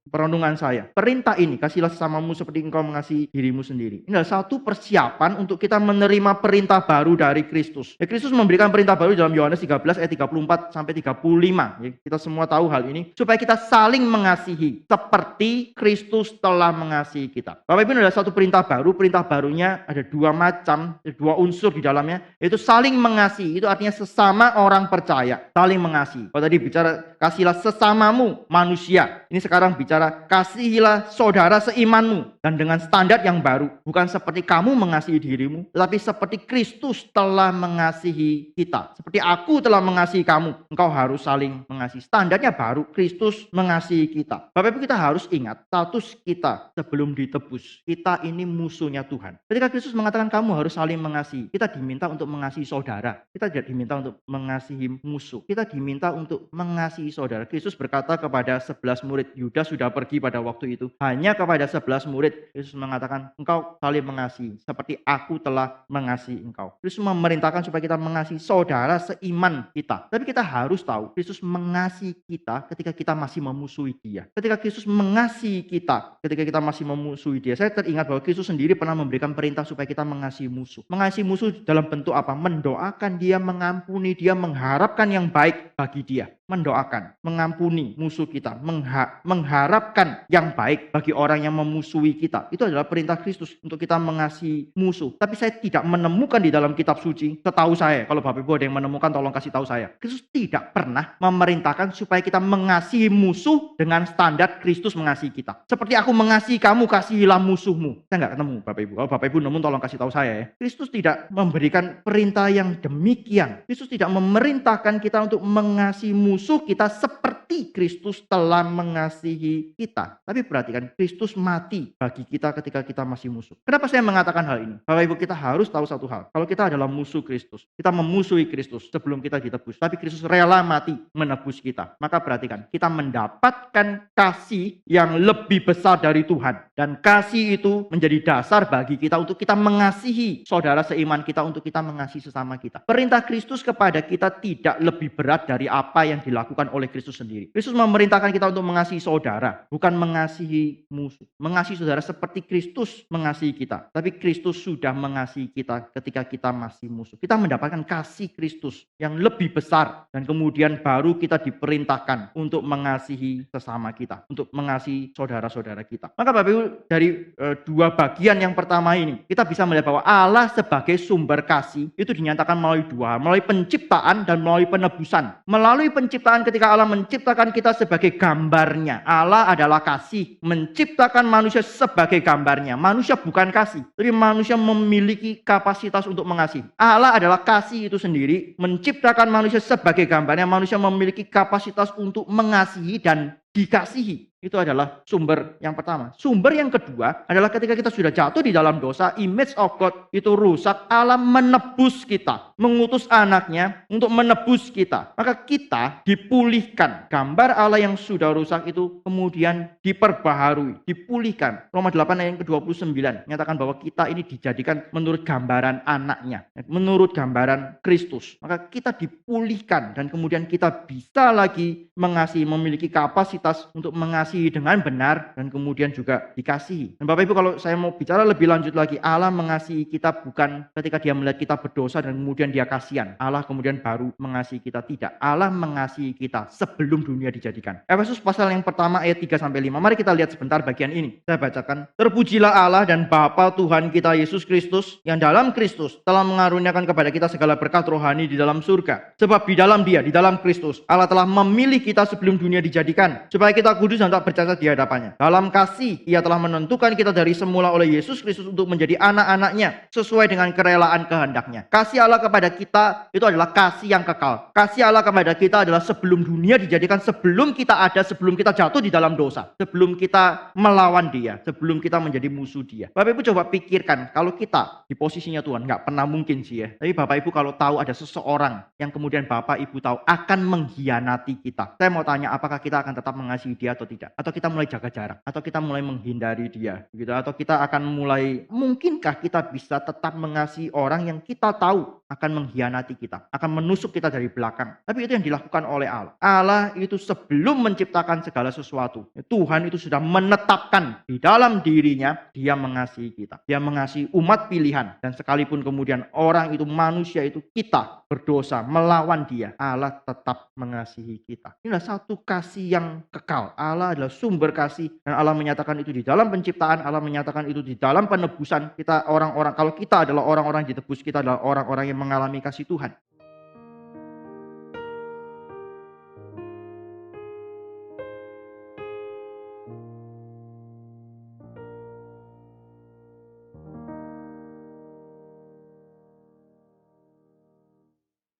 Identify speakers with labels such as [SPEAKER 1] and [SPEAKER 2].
[SPEAKER 1] perenungan saya. Perintah ini, kasihilah sesamamu seperti engkau mengasihi dirimu sendiri. Ini adalah satu persiapan untuk kita menerima perintah baru dari Kristus. Kristus memberikan perintah baru dalam Yohanes 13 ayat 34 sampai 35. Kita semua tahu hal ini. Supaya kita saling mengasihi seperti Kristus telah mengasihi kita. Bapak Ibu, ini adalah satu perintah baru. Perintah barunya ada dua macam, dua unsur di dalamnya, yaitu saling mengasihi. Itu artinya sesama orang percaya, saling mengasihi. Kalau tadi bicara kasihilah sesamamu manusia, ini sekarang bicara kasihilah saudara seimanmu, dan dengan standar yang baru, bukan seperti kamu mengasihi dirimu, tetapi seperti Kristus telah mengasihi kita. Seperti aku telah mengasihi kamu, engkau harus saling mengasihi. Standarnya baru, Kristus mengasihi kita. Bapak Ibu, kita harus ingat status kita sebelum ditebus. Kita ini musuhnya Tuhan. Ketika Kristus mengatakan kamu harus saling mengasihi, kita diminta untuk mengasihi saudara. Kita tidak diminta untuk mengasihi musuh. Kita diminta untuk mengasihi saudara. Kristus berkata kepada 11 murid, Yudas sudah pergi pada waktu itu. Hanya kepada 11 murid, Kristus mengatakan, engkau saling mengasihi seperti aku telah mengasihi engkau. Kristus memerintahkan supaya kita mengasihi saudara seiman kita. Tapi kita harus tahu, Kristus mengasihi kita ketika kita masih memusuhi dia. Ketika Kristus mengasihi kita ketika kita masih memusuhi dia. Saya teringat bahwa Kristus sendiri pernah memberikan perintah supaya kita mengasihi musuh. Mengasihi musuh dalam bentuk apa? Mendoakan dia, mengampuni dia, mengharapkan yang baik bagi dia. Mendoakan, mengampuni musuh kita, mengharapkan yang baik bagi orang yang memusuhi kita. Itu adalah perintah Kristus untuk kita mengasihi musuh. Tapi saya tidak menemukan di dalam kitab suci, setahu saya, kalau Bapak Ibu ada yang menemukan tolong kasih tahu saya. Kristus tidak pernah memerintahkan supaya kita mengasihi musuh dengan standar Kristus mengasihi kita. Seperti aku mengasihi kamu, kasihilah musuhmu. Saya nggak ketemu Bapak Ibu. Kalau Bapak Ibu nemu tolong kasih tahu saya ya. Kristus tidak memberikan perintah yang demikian. Kristus tidak memerintahkan kita untuk mengasihi musuh kita seperti Kristus telah mengasihi kita. Tapi perhatikan, Kristus mati bagi kita ketika kita masih musuh. Kenapa saya mengatakan hal ini? Bapak Ibu, kita harus tahu satu hal. Kalau kita adalah musuh Kristus, kita memusuhi Kristus sebelum kita ditebus. Tapi Kristus rela mati menebus kita. Maka perhatikan, kita mendapatkan kasih yang lebih besar dari Tuhan. Dan kasih itu menjadi dasar bagi kita untuk kita mengasihi saudara seiman kita, untuk kita mengasihi sesama kita. Perintah Kristus kepada kita tidak lebih berat dari apa yang dilakukan oleh Kristus sendiri. Kristus memerintahkan kita untuk mengasihi saudara, bukan mengasihi musuh. Mengasihi saudara seperti Kristus mengasihi kita. Tapi Kristus sudah mengasihi kita ketika kita masih musuh. Kita mendapatkan kasih Kristus yang lebih besar, dan kemudian baru kita diperintahkan untuk mengasihi sesama kita, untuk mengasihi saudara-saudara kita. Maka Bapak Ibu, dari dua bagian yang pertama ini, kita bisa melihat bahwa Allah sebagai sumber kasih itu dinyatakan melalui dua hal, melalui penciptaan dan melalui penebusan. Melalui penciptaan, ketika Allah menciptakan kita sebagai gambarnya. Allah adalah kasih, menciptakan manusia sebagai gambarnya. Manusia bukan kasih, tapi manusia memiliki kapasitas untuk mengasihi. Allah adalah kasih itu sendiri, menciptakan manusia sebagai gambarnya. Manusia memiliki kapasitas untuk mengasihi dan dikasihi. Itu adalah sumber yang pertama. Sumber yang kedua adalah ketika kita sudah jatuh di dalam dosa, image of God itu rusak, Allah menebus kita, mengutus anaknya untuk menebus kita. Maka kita dipulihkan. Gambar Allah yang sudah rusak itu kemudian diperbaharui, dipulihkan. Roma 8 ayat ke-29 menyatakan bahwa kita ini dijadikan menurut gambaran anaknya, menurut gambaran Kristus. Maka kita dipulihkan dan kemudian kita bisa lagi mengasihi, memiliki kapasitas untuk mengasihi dengan benar dan kemudian juga dikasihi. Dan Bapak Ibu, kalau saya mau bicara lebih lanjut lagi, Allah mengasihi kita bukan ketika dia melihat kita berdosa dan kemudian dia kasihan. Allah kemudian baru mengasihi kita, tidak. Allah mengasihi kita sebelum dunia dijadikan. Efesus pasal yang pertama ayat 3-5. Mari kita lihat sebentar bagian ini. Saya bacakan. Terpujilah Allah dan Bapa Tuhan kita Yesus Kristus, yang dalam Kristus telah mengaruniakan kepada kita segala berkat rohani di dalam surga. Sebab di dalam Dia, di dalam Kristus, Allah telah memilih kita sebelum dunia dijadikan, supaya kita kudus dan tak bercacat di hadapannya. Dalam kasih, Ia telah menentukan kita dari semula oleh Yesus Kristus untuk menjadi anak-anaknya sesuai dengan kerelaan kehendaknya. Kasih Allah kepada kita itu adalah kasih yang kekal. Kasih Allah kepada kita adalah sebelum dunia dijadikan, sebelum kita ada, sebelum kita jatuh di dalam dosa, sebelum kita melawan Dia, sebelum kita menjadi musuh Dia. Bapak Ibu coba pikirkan, kalau kita di posisinya Tuhan, nggak pernah mungkin sih ya. Tapi Bapak Ibu kalau tahu ada seseorang yang kemudian Bapak Ibu tahu akan mengkhianati kita, saya mau tanya, apakah kita akan tetap mengasihi dia atau tidak? tidak? Atau kita mulai jaga jarak? Atau kita mulai menghindari dia? Gitu. Atau kita akan mulai, mungkinkah kita bisa tetap mengasihi orang yang kita tahu akan mengkhianati kita, akan menusuk kita dari belakang. Tapi itu yang dilakukan oleh Allah. Allah itu sebelum menciptakan segala sesuatu, Tuhan itu sudah menetapkan di dalam dirinya, dia mengasihi kita. Dia mengasihi umat pilihan. Dan sekalipun kemudian orang itu, manusia itu, kita berdosa melawan dia, Allah tetap mengasihi kita. Inilah satu kasih yang kekal. Allah adalah sumber kasih. Dan Allah menyatakan itu di dalam penciptaan, Allah menyatakan itu di dalam penebusan kita orang-orang. Kalau kita adalah orang-orang yang ditebus, kita adalah orang-orang yang mengalami kasih Tuhan.